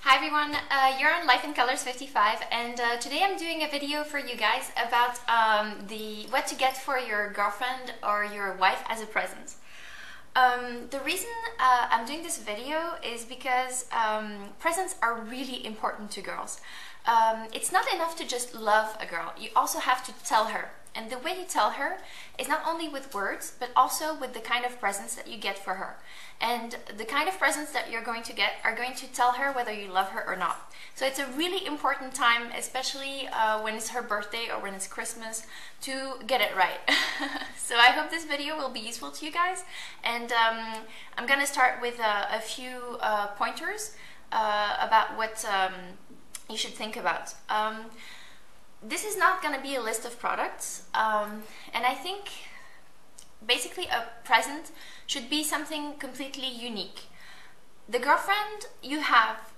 Hi everyone, you're on Life in Colors 55 and today I'm doing a video for you guys about what to get for your girlfriend or your wife as a present. The reason I'm doing this video is because presents are really important to girls. It's not enough to just love a girl, you also have to tell her. And the way you tell her is not only with words, but also with the kind of presents that you get for her. And the kind of presents that you're going to get are going to tell her whether you love her or not. So it's a really important time, especially when it's her birthday or when it's Christmas, to get it right. So I hope this video will be useful to you guys. And I'm gonna start with a few pointers about what you should think about. This is not going to be a list of products, and I think basically a present should be something completely unique. The girlfriend you have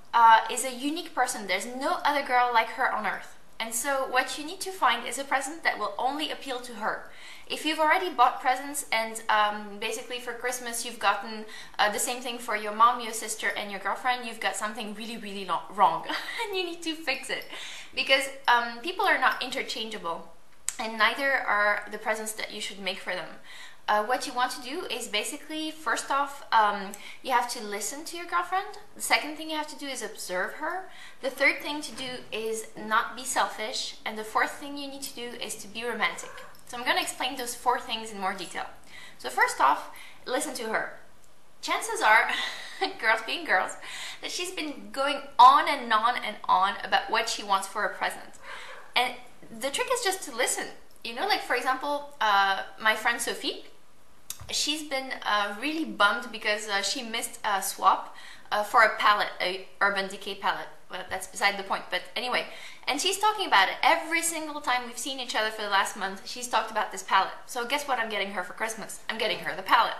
is a unique person. There's no other girl like her on earth. And so what you need to find is a present that will only appeal to her. If you've already bought presents and basically for Christmas you've gotten the same thing for your mom, your sister and your girlfriend, you've got something really wrong and you need to fix it. Because people are not interchangeable and neither are the presents that you should make for them. What you want to do is basically, first off, you have to listen to your girlfriend. The second thing you have to do is observe her. The third thing to do is not be selfish. And the fourth thing you need to do is to be romantic. So I'm going to explain those four things in more detail. So first off, listen to her. Chances are, girls being girls, that she's been going on and on about what she wants for a present. And the trick is just to listen. You know, like for example, my friend Sophie, she's been really bummed because she missed a swap for a palette, a Urban Decay palette. Well, that's beside the point, but anyway. And she's talking about it every single time we've seen each other for the last month. She's talked about this palette. So guess what I'm getting her for Christmas? I'm getting her the palette.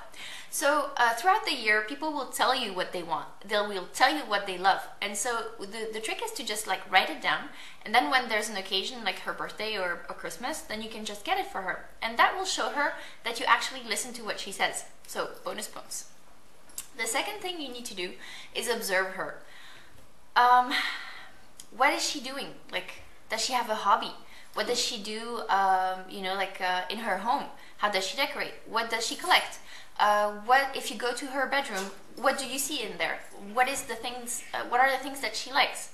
So throughout the year, people will tell you what they want. They will tell you what they love. And so the trick is to just like write it down. And then when there's an occasion like her birthday or Christmas, then you can just get it for her. And that will show her that you actually listen to what she says. So bonus points. The second thing you need to do is observe her. What is she doing? Like, does she have a hobby? What does she do, in her home? How does she decorate? What does she collect? What if you go to her bedroom? What do you see in there? What are the things that she likes?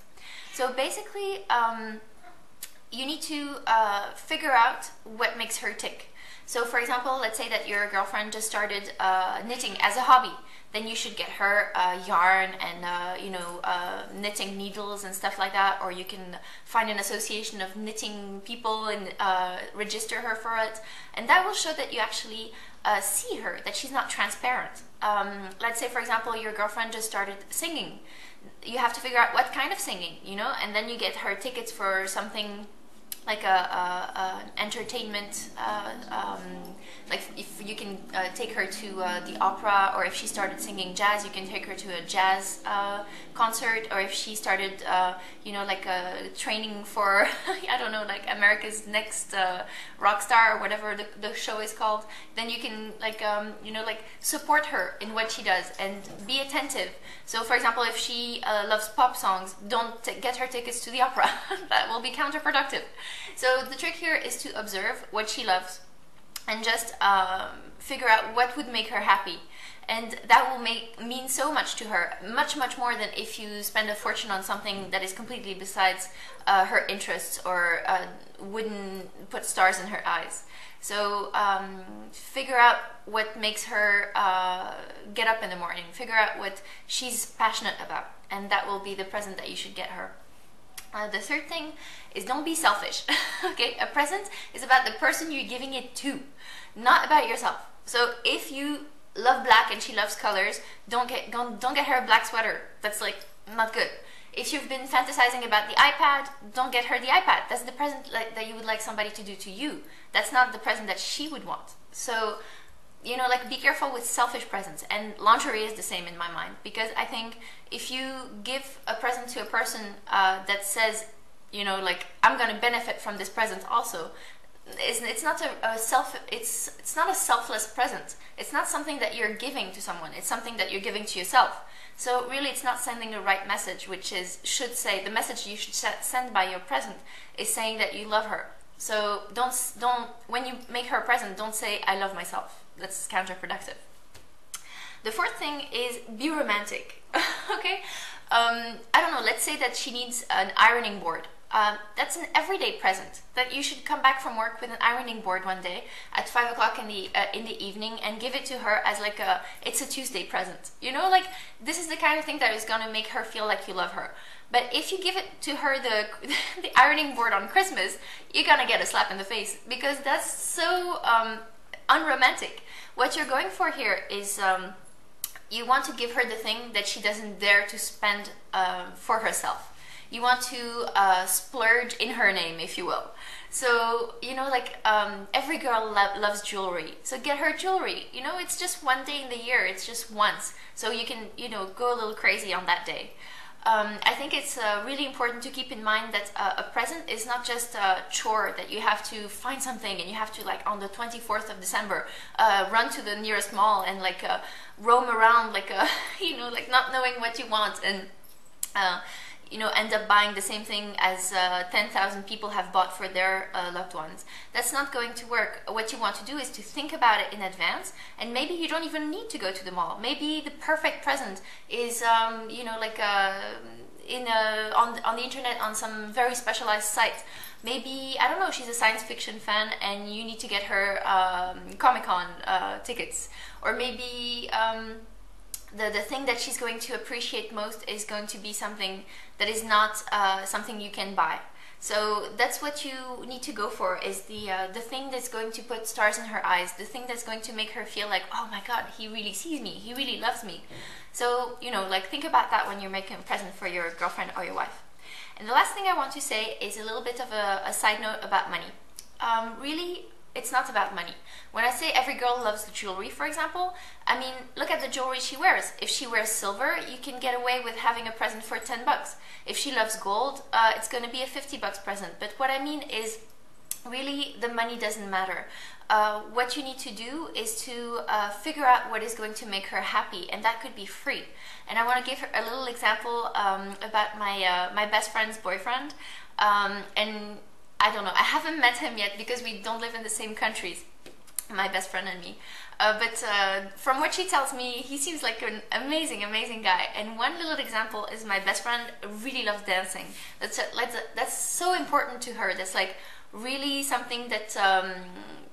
So basically, you need to figure out what makes her tick. So for example, let's say that your girlfriend just started knitting as a hobby. Then you should get her yarn and knitting needles and stuff like that, or you can find an association of knitting people and register her for it, and that will show that you actually see her, that she's not transparent. Let's say for example your girlfriend just started singing. You have to figure out what kind of singing, and then you get her tickets for something like an entertainment, like if you can take her to the opera, or if she started singing jazz, you can take her to a jazz concert, or if she started, training for, I don't know, like America's Next Rock Star or whatever the show is called, then you can support her in what she does and be attentive. So for example, if she loves pop songs, don't get her tickets to the opera. That will be counterproductive. So the trick here is to observe what she loves and just figure out what would make her happy. And that will mean so much to her, much more than if you spend a fortune on something that is completely besides her interests or wouldn't put stars in her eyes. So figure out what makes her get up in the morning, figure out what she's passionate about, and that will be the present that you should get her. The third thing is don't be selfish. Okay, a present is about the person you're giving it to, not about yourself. So if you love black and she loves colors, don't get her a black sweater. That's like not good. If you've been fantasizing about the iPad, don't get her the iPad. That's the present that you would like somebody to do to you. That's not the present that she would want. So be careful with selfish presents. And lingerie is the same in my mind, because I think if you give a present to a person that says, I'm going to benefit from this present also, it's not it's not a selfless present. It's not something that you're giving to someone. It's something that you're giving to yourself. So really, it's not sending the right message, which should say the message you should send by your present is saying that you love her. So don't when you make her a present, don't say I love myself. That's counterproductive. The fourth thing is be romantic. Okay, I don't know. Let's say that she needs an ironing board. That's an everyday present that you should come back from work with an ironing board one day at 5 o'clock in the evening and give it to her as like it's a Tuesday present. You know, like this is the kind of thing that is gonna make her feel like you love her. But if you give it to her the ironing board on Christmas, you're gonna get a slap in the face because that's so unromantic. What you're going for here is you want to give her the thing that she doesn't dare to spend for herself. You want to splurge in her name, if you will. So, you know, like every girl loves jewelry. So get her jewelry. You know, it's just one day in the year. It's just once. So you can, you know, go a little crazy on that day. I think it's really important to keep in mind that a present is not just a chore that you have to find something and you have to, like, on the 24th of December, run to the nearest mall and, like, roam around, like, you know, like not knowing what you want and, you know, end up buying the same thing as 10,000 people have bought for their loved ones. That's not going to work. What you want to do is to think about it in advance, and maybe you don't even need to go to the mall. Maybe the perfect present is, you know, like on the internet on some very specialized site. Maybe, I don't know, she's a science fiction fan and you need to get her Comic-Con tickets. Or maybe the thing that she's going to appreciate most is going to be something that is not something you can buy. So that's what you need to go for, is the thing that's going to put stars in her eyes, the thing that's going to make her feel like, oh my god, he really sees me, he really loves me. So, you know, like think about that when you're making a present for your girlfriend or your wife. And the last thing I want to say is a little bit of a side note about money. Really, it's not about money. When I say every girl loves jewelry, for example, I mean, look at the jewelry she wears. If she wears silver, you can get away with having a present for 10 bucks. If she loves gold, it's going to be a 50 bucks present. But what I mean is, really, the money doesn't matter. What you need to do is to figure out what is going to make her happy, and that could be free. And I want to give her a little example about my best friend's boyfriend. And I don't know, I haven't met him yet because we don't live in the same countries, my best friend and me. But from what she tells me, he seems like an amazing, amazing guy. And one little example is my best friend really loves dancing. That's so important to her. That's like really something that,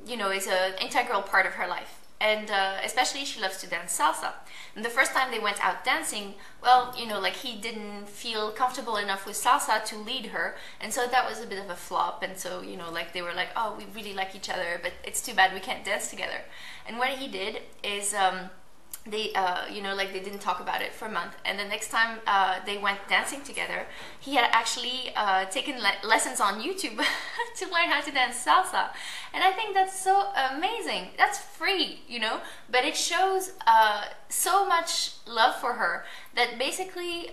you know, is an integral part of her life. And especially she loves to dance salsa. And the first time they went out dancing, well, you know, like he didn't feel comfortable enough with salsa to lead her, and so that was a bit of a flop. And so, you know, like they were like, oh, we really like each other, but it's too bad we can't dance together. And what he did is they, you know, like they didn't talk about it for a month. And the next time they went dancing together, he had actually taken lessons on YouTube to learn how to dance salsa. And I think that's so amazing. That's free, you know, but it shows so much love for her that basically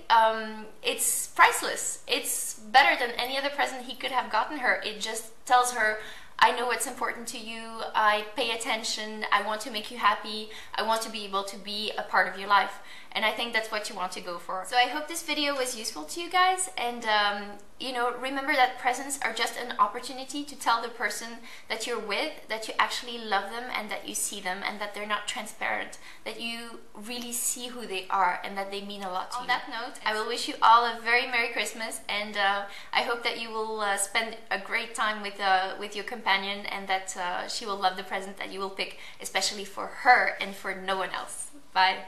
it's priceless. It's better than any other present he could have gotten her. It just tells her, I know what's important to you, I pay attention, I want to make you happy, I want to be able to be a part of your life. And I think that's what you want to go for. So I hope this video was useful to you guys, and you know, remember that presents are just an opportunity to tell the person that you're with that you actually love them and that you see them and that they're not transparent, that you really see who they are and that they mean a lot to you. On that note, I will wish you all a very Merry Christmas, and I hope that you will spend a great time with your companion, and that she will love the present that you will pick, especially for her and for no one else. Bye.